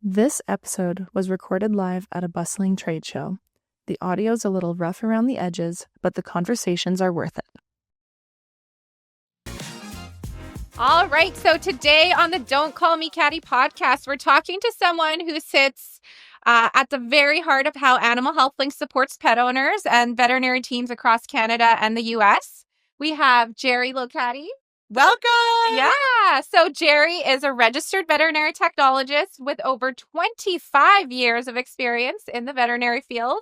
This episode was recorded live at a bustling trade show. The audio's a little rough around the edges, but the conversations are worth it. All right, so today on the Don't Call Me Catty podcast, we're talking to someone who sits at the very heart of how Animal HealthLink supports pet owners and veterinary teams across Canada and the U.S. We have Jerry Locati. Welcome! Yeah, so Jerry is a registered veterinary technologist with over 25 years of experience in the veterinary field.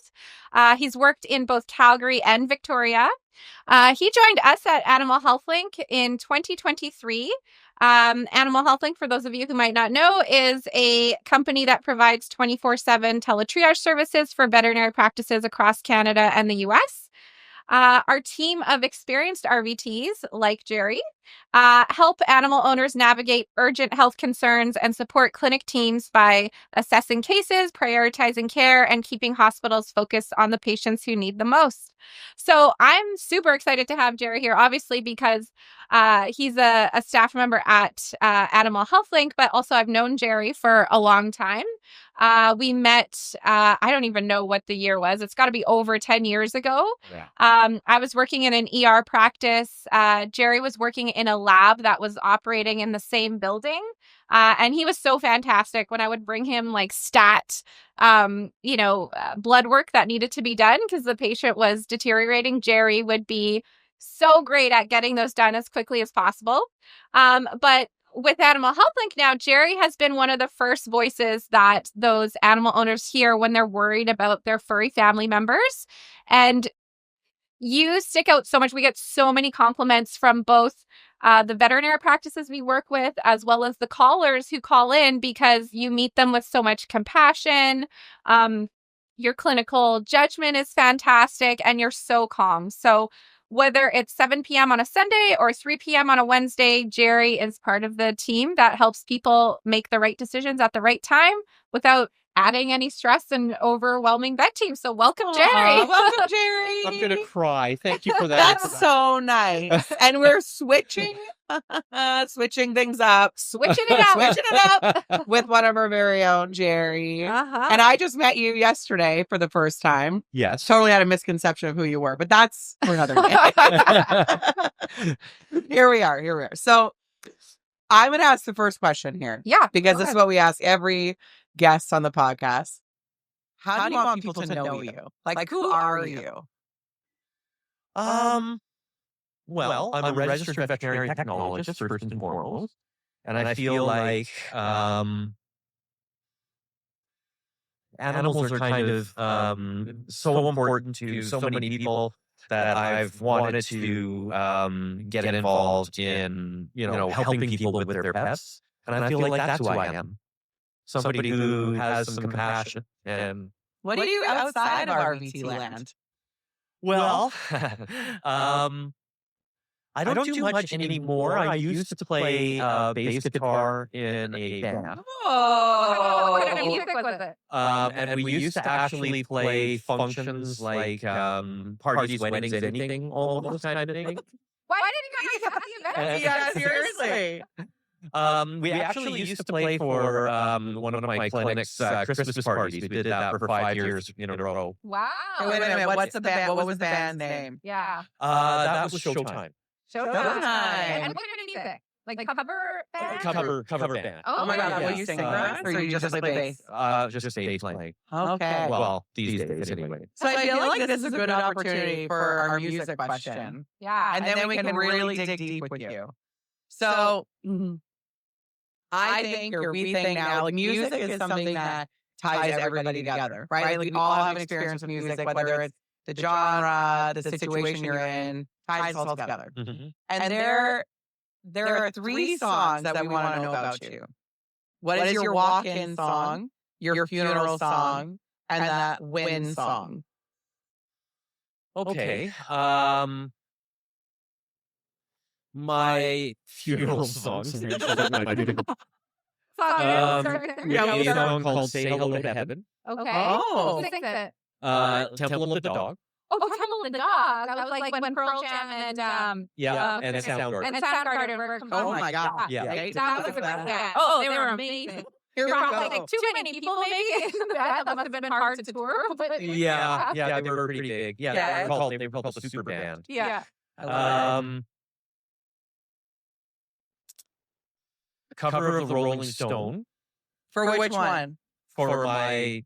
He's worked in both Calgary and Victoria. He joined us at Animal HealthLink in 2023. Animal HealthLink, for those of you who might not know, is a company that provides 24/7 teletriage services for veterinary practices across Canada and the U.S. Our team of experienced RVTs, like Jerry, help animal owners navigate urgent health concerns and support clinic teams by assessing cases, prioritizing care, and keeping hospitals focused on the patients who need the most. So I'm super excited to have Jerry here, obviously, because he's a staff member at Animal HealthLink, but also I've known Jerry for a long time. We met, I don't even know what the year was. It's got to be over 10 years ago. Yeah. I was working in an ER practice. Jerry was working in a lab that was operating in the same building. And he was so fantastic when I would bring him like blood work that needed to be done because the patient was deteriorating. Jerry would be so great at getting those done as quickly as possible. But with Animal HealthLink now, Jerry has been one of the first voices that those animal owners hear when they're worried about their furry family members. And you stick out so much. We get so many compliments from both the veterinary practices we work with, as well as the callers who call in, because you meet them with so much compassion. Your clinical judgment is fantastic, and you're so calm. So whether it's 7 p.m. on a Sunday or 3 p.m. on a Wednesday, Jerry is part of the team that helps people make the right decisions at the right time without adding any stress and overwhelming vet team. So welcome, Jerry. Welcome, Jerry. I'm going to cry. Thank you for that. That's so nice. And we're switching things up. Switching it up. With one of our very own, Jerry. Uh-huh. And I just met you yesterday for the first time. Yes. Totally had a misconception of who you were, but that's for another day. Here we are. So I'm going to ask the first question here. Yeah. Because this is what we ask every guest on the podcast. How do you want people to know you? Like who are you? Well, I'm a registered veterinary technologist, first and foremost. And I feel like animals are kind of so important to so many people that I've wanted to get involved in, helping people with their pets. And I feel like that's who I am. Somebody who has some compassion. And What do you outside of RVT land? well, I don't do much anymore. I used to play bass guitar in a band. What kind of music was it? And we used to actually play functions like parties, weddings, anything, all those kind of things. Why didn't you guys have the event? Yeah, seriously. We actually used to play for one of my clinics' Christmas parties. We did that for 5 years in a row. Wow. Hey, wait a minute. What's the band? What was the band's name? Yeah. That was Showtime. Showtime. Showtime. And what kind of music? Like cover band? Cover band. Oh my God, yeah. will you sing for us? Or you just play bass? Just bass playing. Okay. Well, these days anyway. So I feel like this is a good opportunity for our music question. Yeah. And then we can really dig deep with you. So I think, or we think now, like music is something that ties everybody together, right? Like we all have an experience with music, whether it's the genre, the situation you're in, ties us all together. Mm-hmm. And there are 3 songs that we want to know about you. What is your walk-in song, your funeral song, and that win song? Okay. My funeral songs. Song We have a song called Say Hello to Heaven. Okay. Oh. Who sings it? Temple of the Dog. Oh, Temple of the Dog. That was like when Pearl Jam and And Soundgarden. Soundgarden were Oh my God. Yeah. That was a great band. Oh, they were amazing. Here we Probably go. like too many people maybe in the bed. That must have been hard to tour. But Yeah, they were pretty big. Yeah, Yeah. they were called the super band. yeah. I love it. Cover of the Rolling Stone For which one? for my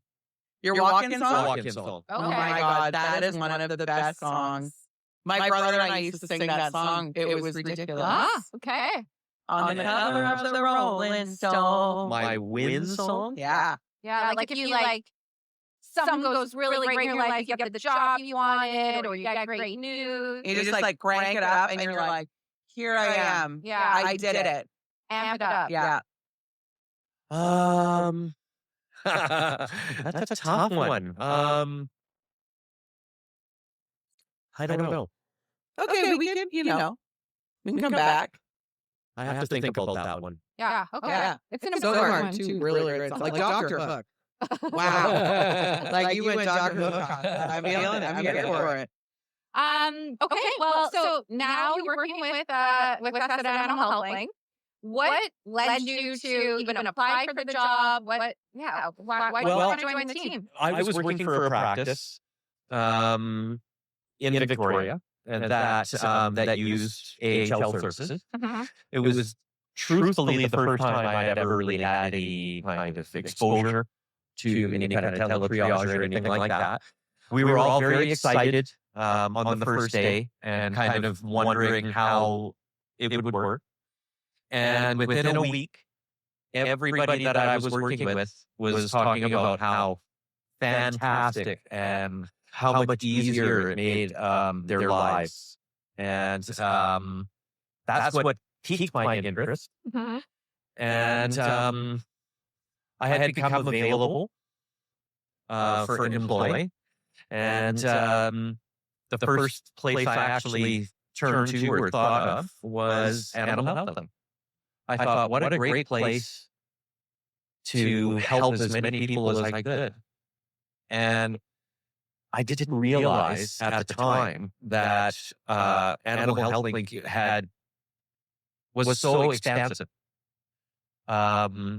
Your walk-in song? walk-in song. Oh my God, that is one of the best songs. My brother and I used to sing that song. It was ridiculous. Ah, okay. On the cover of the Rolling Stone. My win song. Yeah. Yeah, like if you like something goes really great in your life, you get the job you wanted, or you got great news. You just like crank it up and you're like, here I am. Yeah. I did it. Amp it up. Yeah. That's a tough one. I don't know. Okay, we can, we can come back. I have to think about that one. Yeah. Okay. Yeah. It's an So important far, one. two really great songs. Like Dr. Hook. Wow. Like you went Dr. Hook on that. I'm feeling it. I'm here for it. Okay. Well, so now you're working with us at Animal HealthLink. What led you to even apply for the job? Why did you want to join the team? I was working for a practice in Victoria, and that used AHL services. It was truthfully the first time I had ever really had any kind of exposure to any kind of teletriage or anything like that. We were all very excited on the first day and kind of wondering how it would work. And within a week, everybody that I was working with was talking about how fantastic and how much easier it made their lives. And that's what piqued my interest. And I had become available for an employee. And the first place I actually turned to or thought of was Animal HealthLink. I thought, what a great place to help as many people as I could. And I didn't realize at the time that Animal HealthLink was so expansive.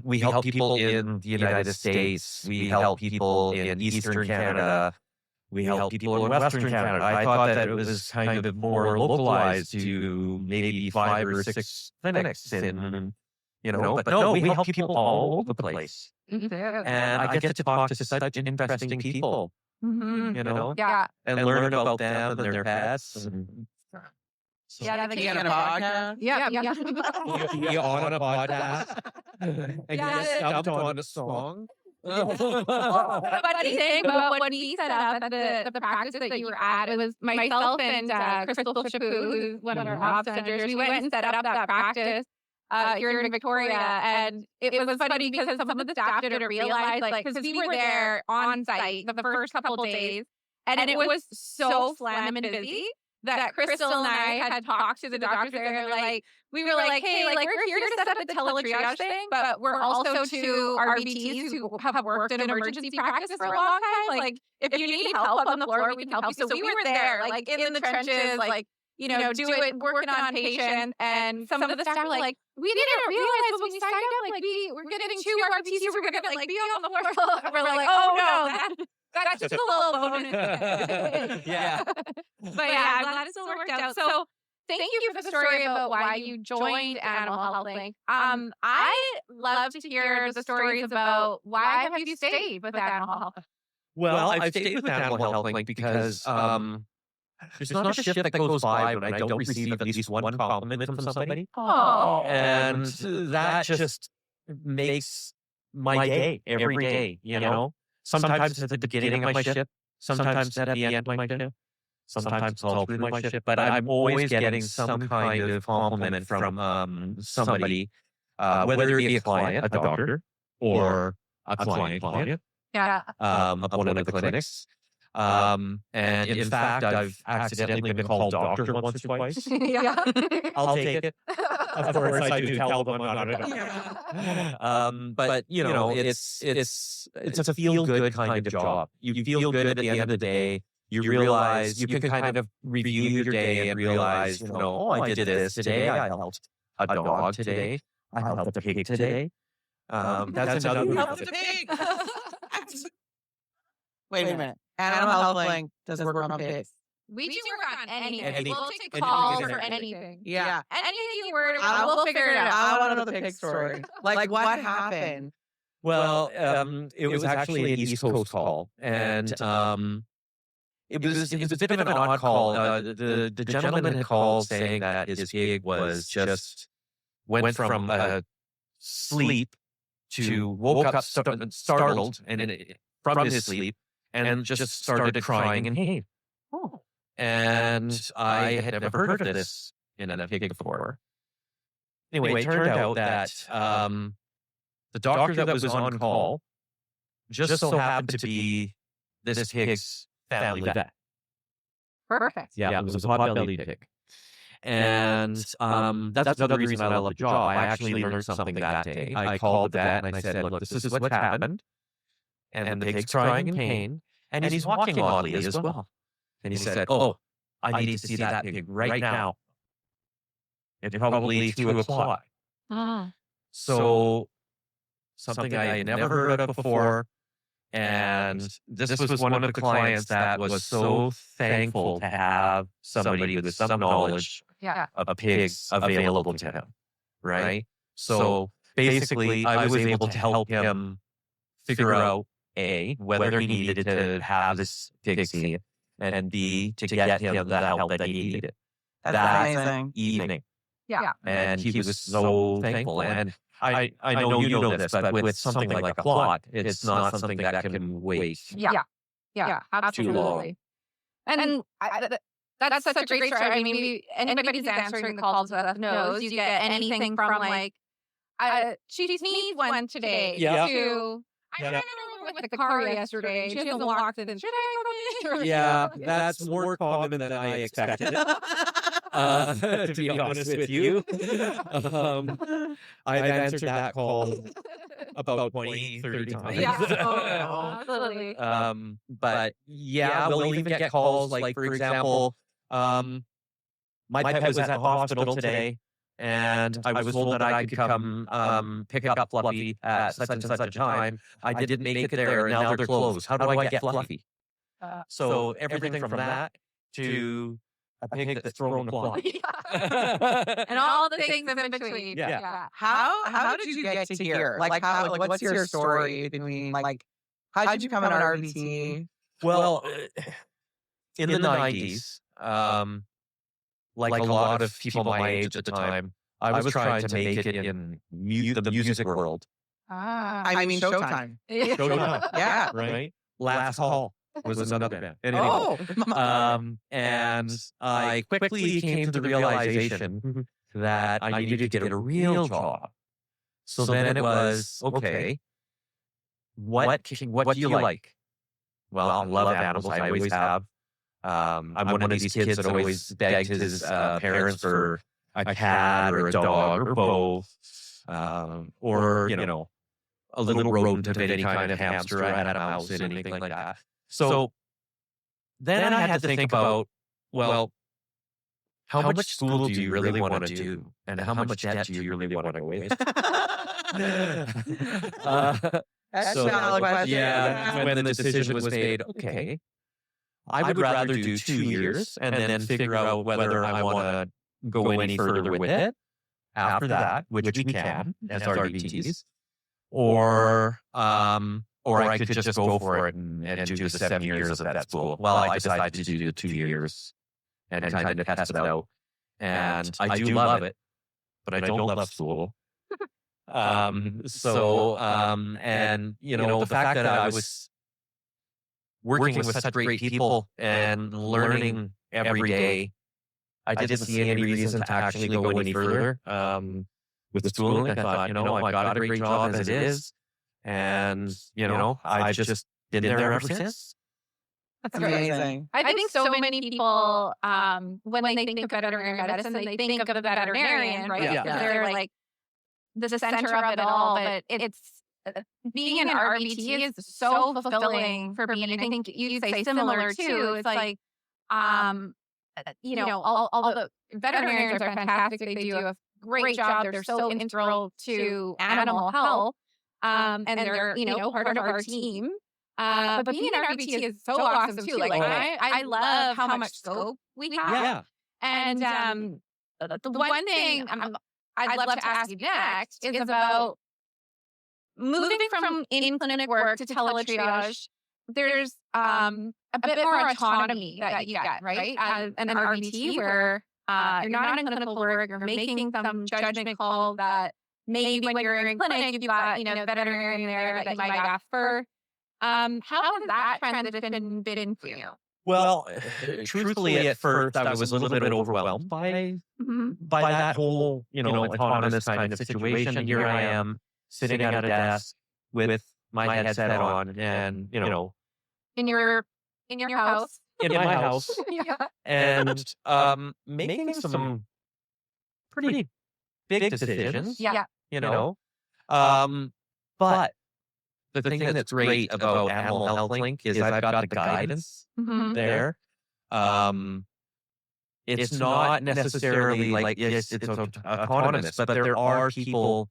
We help people in the United States. We help people in Eastern Canada. We help people in Western Canada. I thought that it was kind of more localized to maybe 5 or 6 clinics in, but no, we help people all over the place. And I get to talk to such interesting people, Yeah. and learn about them and their pets. And so, Yeah, You got a podcast? Yeah. you on a podcast and you get stumped on a song. Funny thing about when we set up at the practice that you were at, it was myself and Crystal Chaput, who's one of our ops centers. We went and set up that practice here in Victoria, and it was funny because some of the staff didn't realize, because we were there on site the first couple of days, and it was so slam and busy that Crystal and I had talked to the doctors there. We were like, hey, we're here to set up a teletriage thing, but we're also two RVTs who have worked in emergency practice for a long time. If you need help on the floor, we can help you. So we were there, in the trenches, working on patients. And some of the staff were like, we didn't realize when we signed up, we're getting two RVTs who were going to be on the floor. We're like, oh no, that's just a little bonus. Yeah. But yeah, I'm glad it still worked out. So thank you for the story about why you joined Animal HealthLink. I love to hear the stories about why have you stayed with Animal Health? Well, I've stayed with Animal HealthLink because there's not a shift that goes by when I don't receive at least one compliment from somebody. Oh. And that just makes my day every day, Sometimes at the beginning of my shift, sometimes at the end of my shift, sometimes all through my shift. But I'm always getting some kind of compliment from somebody, whether it be a client, a doctor, or a client. Yeah. Of one of the clinics. And in fact, I've accidentally been called doctor once or twice. Yeah. I'll take it. Of course, I do tell them I'm not a but it's a feel good kind of job. You feel good at the end of the day. You realize you can kind of review your day and realize, I did this today. I helped a dog today. I helped a pig today. That's another Help the pig. Wait a minute. Animal HealthLink does work on pigs. We do work on anything. Any- We'll take anything calls and for everything. anything. Yeah. Anything you worry about, we'll figure it out. I want to know the pig story. Like what happened? Well, it was actually an East Coast call, and it was a bit of an odd call. The gentleman had called saying that his pig was just went from sleep to woke up startled and from his sleep and just started crying in pain. Oh. And I had never heard of this in a pig before. Anyway, it turned out that the doctor that was on call just so happened to be this pig's family vet. Perfect. Yeah, it was a pot-bellied pig. And that's another reason I love the job. I actually learned something that day. I called the vet and I said, look, this is what's happened. And the pig's crying in pain. And he's walking oddly as well. And he said, oh, I need to see that pig right now. It's probably 2:00. Ah. So something I had never heard of before. And this was one of the clients that was so thankful to have somebody with some knowledge Yeah. of pigs available to him, right? So basically, I was able to help him figure out, A, whether he needed to have this pig seen, and B, to get him the help that he needed. That's amazing. Evening. Yeah. And he was so thankful. And I know you know this, but with something like a plot, it's not something that can wait. Yeah. Absolutely. And that's such a great story. I mean, anybody who's answering the calls with us knows you get anything from like, she sneezed one today to, I ran over with the car yesterday. She hasn't walked it. Should I go? Yeah, that's more common than I expected. To be honest with you. I've answered that call about 20, 30 times. Yeah, absolutely. But yeah, we'll even get calls like, for example, my pet was at the hospital today, and I was told that I could come pick up Fluffy at such and such a time. I didn't make it there, and now they're closed. How do I get Fluffy? So everything from that to a pig that's thrown a plot. And all the things in between. Yeah. How did you get to here? Like how? Like what's your story between like how did you come in on RVT? Well, in the 90s, like a lot of people my age at the time, I was trying to make it in the music world. I mean Showtime. Showtime. Yeah. Right? Last Call was another band. And I quickly came to the realization that I needed to get a real job. So then it was, okay, what do you like? Well, I love animals. I always have. I'm one of these kids that always begged his parents for a cat or a dog or both, or, a little rodent of any kind of hamster. I had a mouse and anything like that. So then I had to think about, well, how much school do you really want to do? And how much debt do you really want to waste? That's a valid question. Yeah, when the decision was made, okay, I would rather do 2 years and then figure out whether I want to go any further with it after that, which we can as RVTs, or I could just go for it and do the 7 years of that school. Well, I decided to do the 2 years and kind of test it out. And I do love it, but I don't love school. And the fact that I was working with such great people and learning every day, I didn't see any reason to actually go any further with the schooling. I thought, I got a great job as it is. And, I've just been there ever since. That's amazing. I think so many people, when they think of veterinary medicine, they think of the veterinarian, right? Yeah. Because they're like the center of it all. But it's being an RVT is so fulfilling for me. And I think you say similar too. It's like, all the veterinarians are fantastic. They do a great job. They're so integral to animal health. And they're, part of our team. But being an RVT is so awesome too. Like I love how much scope we have. Yeah. And the one thing I'd love to ask you next is about moving from in-clinic work to teletriage. There's a bit more autonomy that you get, right? As an RVT, where you're not in clinical work, you're making some judgment call that maybe when you're in clinic, you've got, the veterinarian there that you might ask for. How has that transition been for you? Well, truthfully, at first, I was a little bit overwhelmed by that whole, autonomous kind of situation. And here I am sitting at a desk with my headset on, and in your house, in my house, yeah. and making some pretty big decisions. Yeah. But the thing that's great about Animal HealthLink is I've got the guidance there. It's not necessarily like it's autonomous, but there are people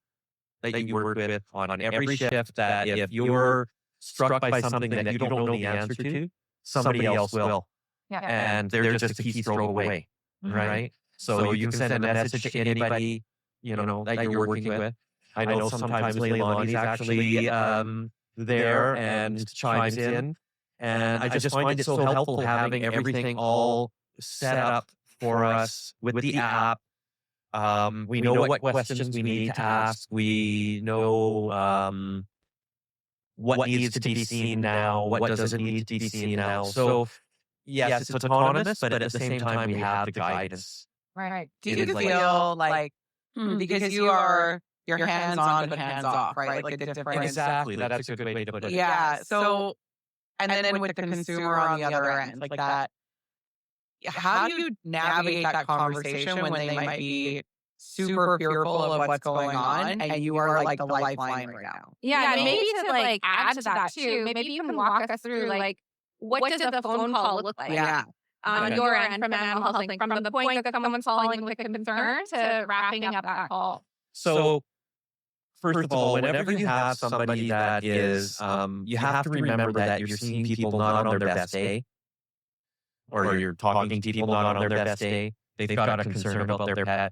that you work with on every shift that if you're struck by something that you don't know the answer to, somebody else will. Yeah. And they're just a key throw away, right? So you can send a message to anybody, that you're working with. I know sometimes Leilani's actually there and chimes in. And I just find it so helpful having everything all set up for us with the app. We know what questions we need to ask. We know what needs to be seen now, what doesn't need to be seen now. So yes, it's autonomous, but at the same time, we have the guidance. Right. Do you feel like, because you are, your hands on but hands off, right? Like the difference. Exactly. That's a good way to put it. Yeah. So, and then with the consumer on the other end, like that, how do you navigate that conversation when they might be super fearful of what's going on and you are like the lifeline right now? Yeah, maybe to add to that too, maybe you can walk us through what does the phone call look like? Yeah. On your end from Animal HealthLink, from the point that someone's calling with a concern to wrapping up that call. So, first of all, whenever you have somebody that is, you have to remember that you're seeing people not on their best day, or you're talking to people not on their best day. They've got a concern about their pet.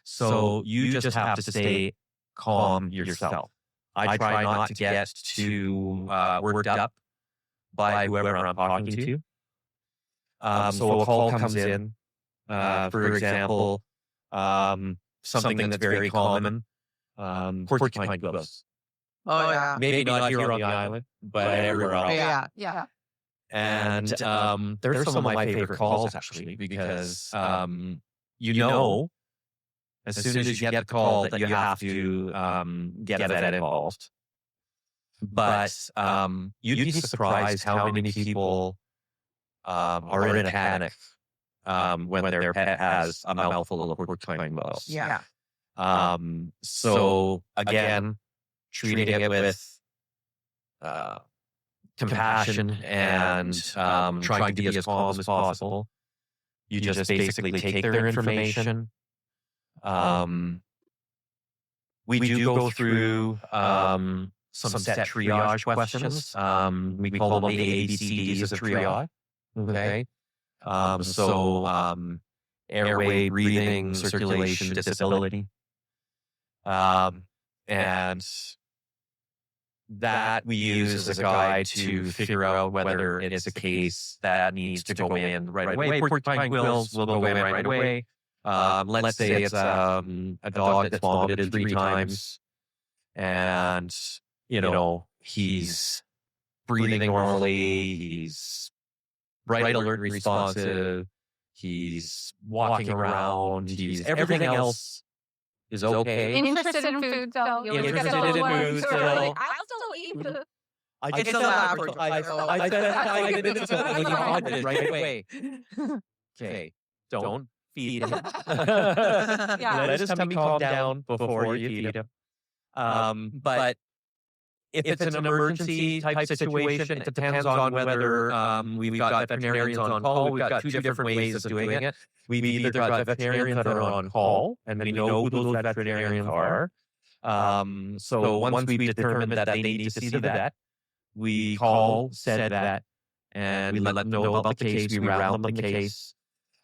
So you just have to stay calm yourself. I try not to get too worked up by whoever I'm talking to. So a call comes in, for example, something that's very common, porcupine quills. Oh, yeah. Maybe not here on the island, but everywhere else. Yeah. And there's some of my favorite calls, actually, because as soon as you get the call that you have to get a vet involved. But you'd be surprised how many people are in a panic when their pet has a mouthful of porcupine quills. Yeah. So again, treating it with compassion and trying to be as calm as possible. You just basically take their information. We do go through some set triage questions. We call them the ABCDs of triage. Okay. Airway, breathing, circulation, disability. And that we use as a guide to figure out whether it is a case that needs to go in right away. Porcupine quills will go in right away. Let's say it's a dog that's vomited 3 times and, he's breathing normally, he's bright alert responsive, he's walking around, everything else is okay. Interested in food still. Interested in food still. I'll still eat. I It's a laboratory. I said 5 minutes ago when you vomited right away. Okay, don't feed him. Let his tummy calm down before you feed him. But if it's an emergency type situation, it depends on whether we've got veterinarians on call. We've got 2 different ways of doing it. We've either got veterinarians that are on call, and we know who those veterinarians are. So once we've determined that they need to see the vet, we call said vet and we let them know about the case. We round them the case.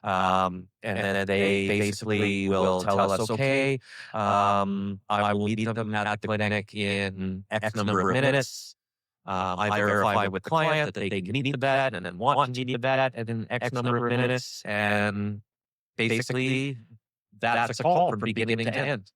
And then they basically will tell us, okay, I will meet them at the clinic in X number of minutes. I verify with the client that they can meet the vet and then want to meet the vet in X number of minutes. And basically, that's a call from beginning to end.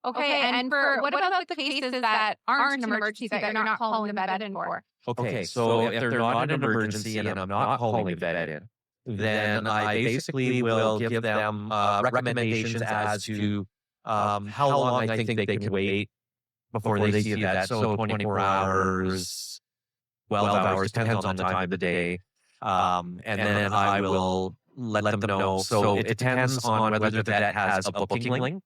Okay, and for what about the cases that aren't an emergency that you're not calling the vet in for? Okay, so if they're not an emergency and I'm not calling the vet in, then I basically will give them recommendations as to how long I think they can wait before they see a vet. So 24 hours, 12 hours, depends on the time of the day. And then I will let them know. So it depends on whether the vet has a booking link.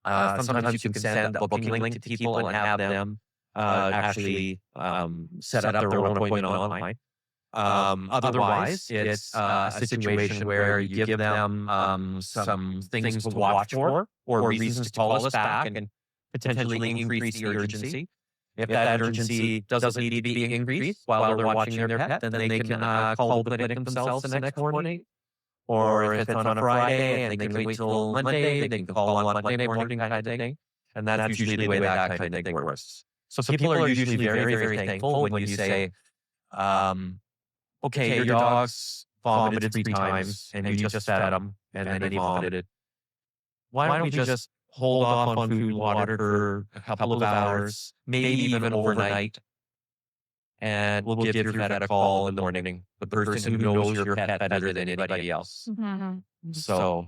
Sometimes you can send a booking link to people and have them actually set up their own appointment online. Otherwise, it's a situation where you give them some things to watch for or reasons to call us back and potentially increase the urgency. If that urgency doesn't need to be increased while they're watching their pet, then they can call the clinic themselves the next morning. Or if it's on a Friday and they can wait till Monday, they can call on Monday morning kind of thing. And that's usually the way that kind of thing works. So people are usually very, very thankful when you say, okay, your dog's vomited 3 times and you just fed him and then he vomited. Why don't we just hold off on food and water for a couple of hours, maybe even overnight, and we'll give your vet a call in the morning, the person who knows your pet better than anybody else. So,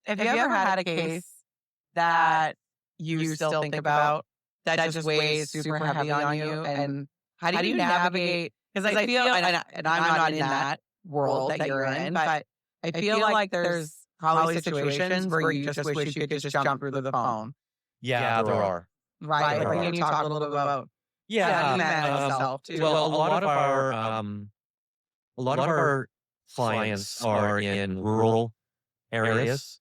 Have you ever had a case that you still think about that just weighs super heavy on you? And how do you navigate? Because I feel, and I'm not in that world that you're in, but I feel like there's probably situations where you just wish you could just jump through the phone. yeah, there are. Right? There Like, are. can you talk a little bit about Yeah, you manage yourself too? well, a lot of our clients are in rural areas,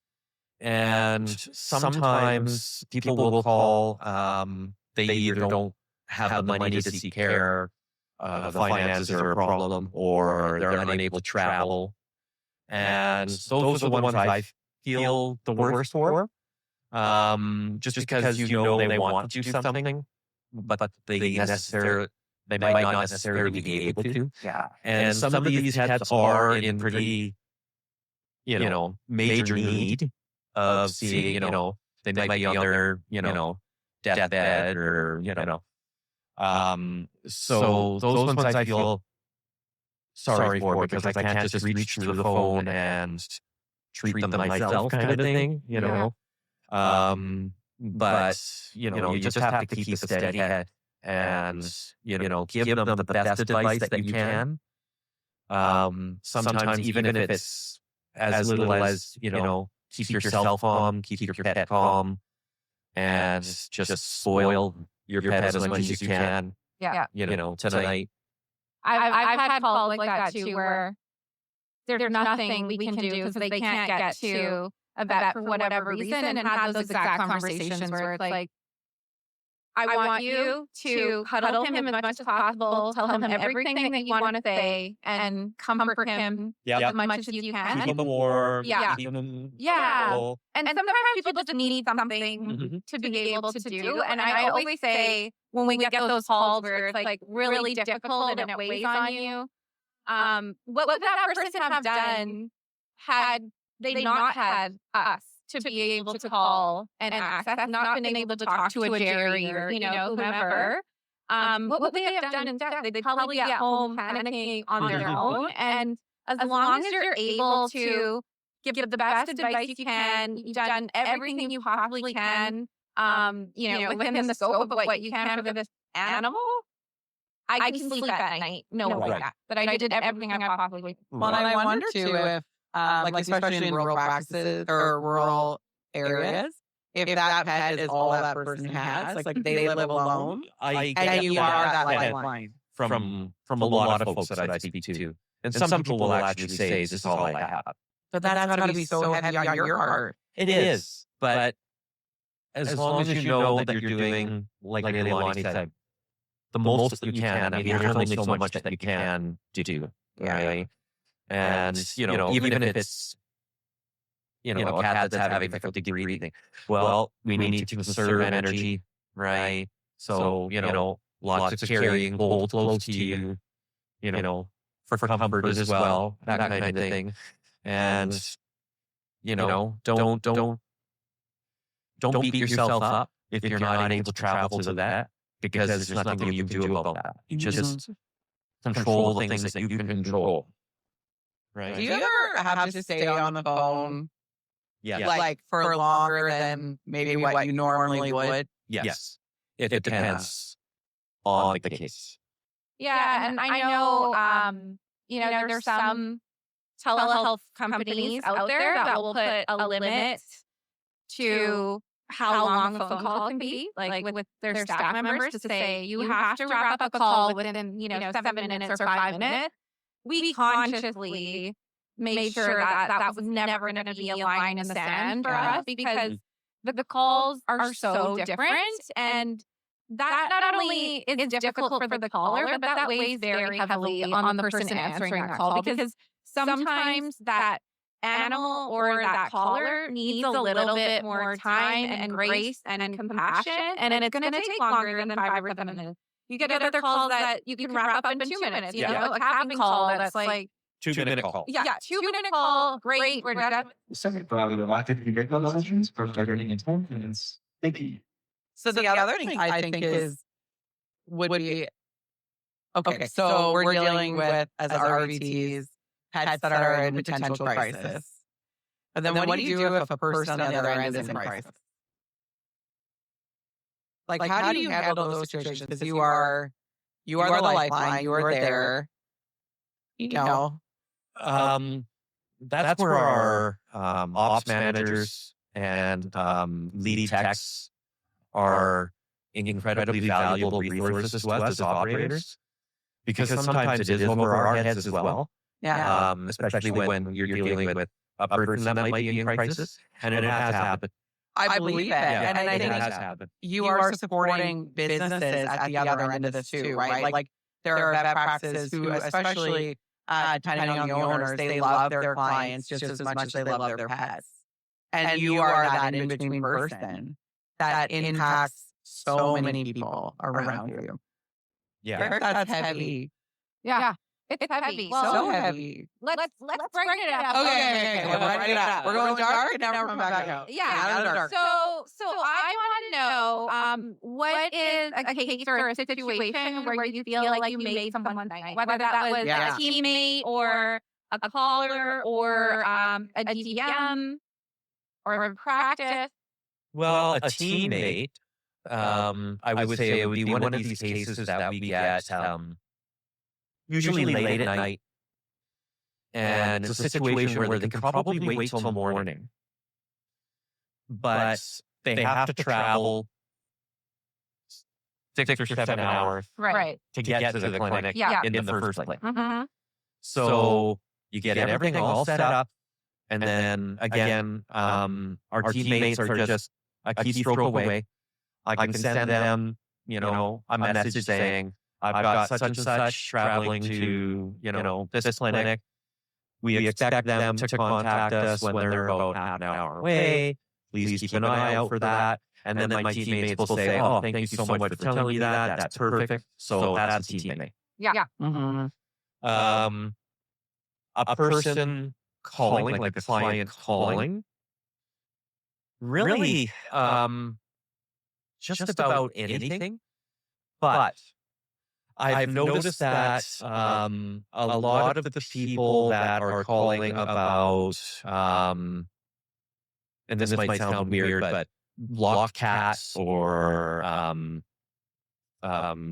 and sometimes people will call. They either don't have the money to seek care, the finances are a problem, or they're unable to travel. And those are the ones I feel the worst for. Just because they want to do something, but they might not necessarily be able to. Yeah. And some of these pets are in pretty, major need of seeing, they might be on their, deathbed or, so those ones I feel sorry for because I can't just reach through the phone and treat them myself kind of thing, But, you just have to keep a steady head and, give them the best advice that you can. Sometimes even if it's as little as, keep yourself calm, keep your pet calm, and just spoil your pet as much as you can. Yeah. Tonight. I've had calls like that too, where there's nothing we can do because they can't get to a vet for whatever reason, and have those exact conversations where it's like, I want you to cuddle him as much as possible, tell him everything that you want to say, and comfort him as much as you can. Keep them warm. Yeah. Keep them Yeah. cool. And sometimes people just need something to be able to do. And I always say, when we get those calls where it's like really difficult and it weighs on you, what would that person have done had they not had us to be able to call and access, not been able to talk to a Jerry or, whomever? What would they have done instead? They'd probably be at home panicking on their own. And as long as you're able to give the best advice you can, you've done everything you possibly can, within the scope of what you can for this animal, I can sleep at night knowing that I did everything I possibly could. Well, and I wonder too if, like especially in rural practices or rural areas, if that pet is all that person has, like they live alone, and you are that lifeline. From a lot of folks that I speak to. And some people will actually say, this is all I have. But that's got to be so heavy on your heart. It is. But as long as you know that you're doing, like Leilani said, the most that you can. I mean, there's only so much that you can do, right? And, even if it's, a cat that's having difficulty breathing, well, we need to conserve energy, right? So, lots of carrying both close to you, for comfort as well, that kind of thing. And, don't beat yourself up if you're not able to travel to the vet, because there's nothing you can do about that. You just control the things that you can control. Right? Do you ever have to stay on the phone, Yes. like for longer than maybe what you normally would? Yes. It depends on the case. Yeah, and I know, there's some telehealth companies out there that will put a limit to how long a phone call can be, like with their staff members, to say you have to wrap up a call within, 7 minutes or 5 minutes. We consciously made sure that was never going to be a line in the sand for us, because the calls are so different, and that not only is difficult for the caller, but that weighs very heavily on the person answering that call, because sometimes that animal or that caller needs a little bit more time and grace and compassion, and it's going to take longer than 5 or 7 minutes. You get other calls that you can wrap up in 2 minutes. A cabin call that's like 2-minute call. 2-minute call. Great. We're done. Second, if you get those questions for starting in 10 minutes. Thank you. So the other thing I think would be, okay, so we're dealing with, as RVTs, pets that are in potential crisis. But then what do you do if a person on the other end is in crisis? Like, how do you handle those situations? Because you are the lifeline, you are there, That's where our ops managers and lead techs are incredibly valuable resources to us as operators, because sometimes it is over our heads as well. Yeah. Especially when you're dealing with a person that might be in crisis, and it has happened. I believe it. Yeah, and I it think has happened. you are supporting businesses at the other end of this too, right? Like there are vet practices who, especially depending on the owners, they love their clients just as much as they love their pets. And you are that in-between person that impacts so many people around you. Yeah. That's heavy. Yeah. It's heavy. So heavy. Let's bring it up. Okay. We're bringing it up. We're going dark, and now we're coming back out. Yeah. Out of the dark. So I want to know, what is a case or a situation where you feel like you made someone's night, whether that was a teammate or a caller or a DVM or a practice? Well, a teammate, I would say it would be one of these cases that we get usually late at night. And it's a situation where they can probably wait till morning, but they have to travel 6 or 7 hours Right. to get to the clinic in the first place. Mm-hmm. So you get everything all set up, and then again, our teammates are just a keystroke away. I can send them, a message saying, I've got such and such traveling to, this clinic. We expect them to contact us when they're about half an hour away. Please keep an eye out for that. And then my teammates will say, oh, thank you so much for telling me that. That's perfect. So that's a teammate. Yeah. Mm-hmm. A person calling, like a client calling, really just about anything. But I've noticed that a lot of the people that are calling about, and this might sound weird, but lost cats or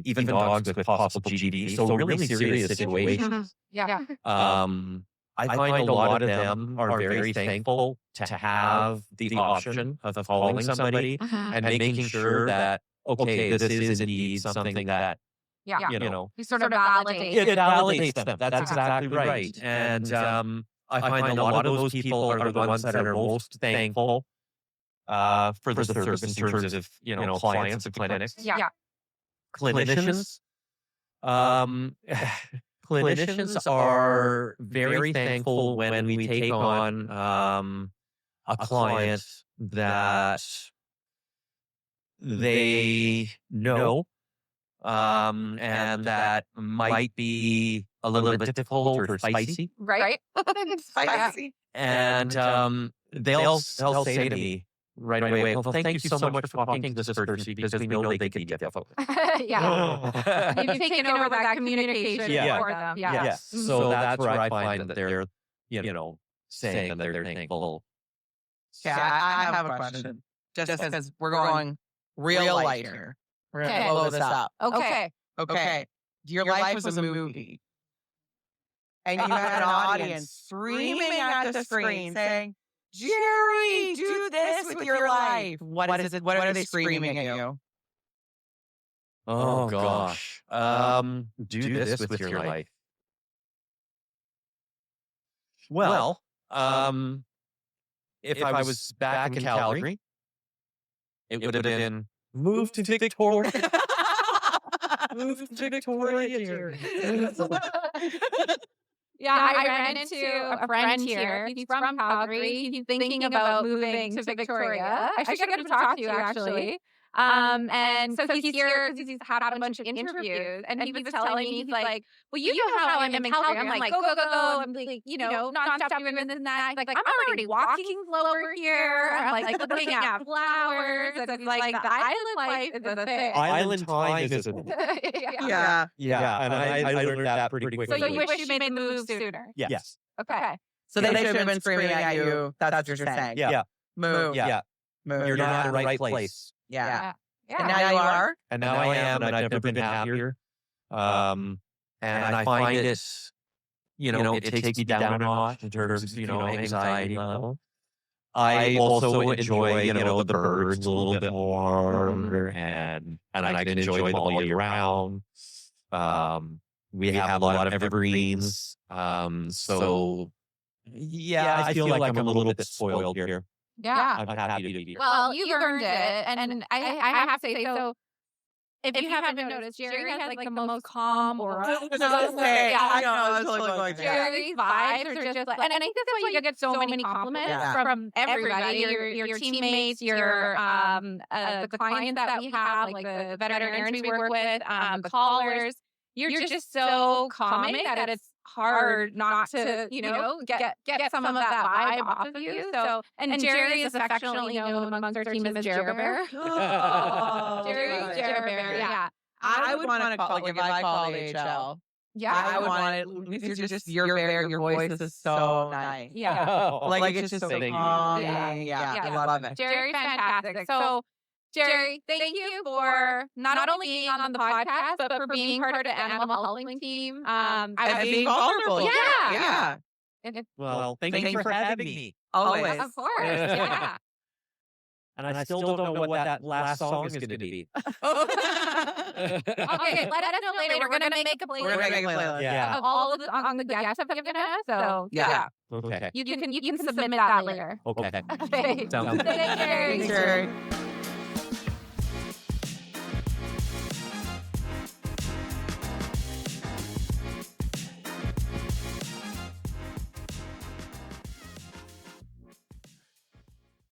even dogs with possible GD, so really serious situations. Yeah. I find a lot of them are very thankful to have the option of calling somebody and making sure that, okay, this is indeed something that, You sort of validate. it validates them. That's exactly right. And I find a lot of those people are the ones that are most thankful for the service in terms of, clients and clinics. Yeah. Clinicians, clinicians are very thankful when we take on a client that they know and that might be a little bit difficult or spicy. Right. Spicy. And they'll say to me right away, well, thank you so much for talking to this person because we know they can be difficult. Yeah. You've taken over that communication for them. Yeah. Yes. So that's where I find that they're, saying that they're thankful. Yeah, I have a question. Just because we're going real light here. We're going to blow this up. Okay. Your life was a movie. And you had an audience screaming at the screen saying, Jerry, do this with your life. What is it? What are they screaming at you? Oh, gosh. Do this with your life. Well, if I was back in Calgary, it would have been move to Victoria. Move to Victoria, Jerry. Yeah, I ran into a friend here. He's from Calgary. He's thinking about moving to Victoria. I should get him to talk to you, actually. And so he's here because he's had a bunch of interviews. And he was telling me, he's like, well, you know how I'm in Calgary. I'm like, go. I'm like, nonstop doing this and that. He's like, I'm already walking slower here. I'm like looking at flowers. And like the island life is a thing. Island time is a Yeah. And I learned that pretty quickly. So you wish you made the move sooner? Yes. Okay. So they should have been screaming at you. That's what you're saying. Yeah. Move. Yeah. Move. You're not in the right place. Yeah. Yeah. And now you are? And now I am, and I've never been happier. And I find it, it takes me down a notch in terms of, anxiety level. I also enjoy, the birds a little bit more, and I can enjoy them all year round. We have a lot of evergreens. So, yeah, I feel like I'm a little bit spoiled here. Yeah. I'm happy to be here. Well, you've earned it. And I have to say, so if you haven't noticed, Jerry has like the most calm aura. I know, I was totally going through that. Jerry's vibes are just like, and I think that's why you get so many compliments from everybody, your teammates, the clients that we have, like the veterinarians we work with, the callers. You're just so calming that it's hard not to, get some of that vibe off of you. So, and Jerry is affectionately known amongst our team as Jerry Bear. Jerry Bear, yeah. I would want to call, if I called HL. Yeah. I would want it. It's just your bear. Your voice is so nice. Yeah. Like it's just so calm. Yeah. I love it. Jerry's fantastic. So, Jerry, thank you for not only being on the podcast, but for being part of the Animal HealthLink team. And being vulnerable. Yeah. Well, thank you for having me. Always. Of course. Yeah. And I still don't know what that last song is going to be. Okay, let us know later. We're going to make a playlist Yeah. of all of the guests have given us. So, yeah. Okay. You can submit that later. Okay. Okay. Sounds good. Thanks, Jerry. Thanks, Jerry.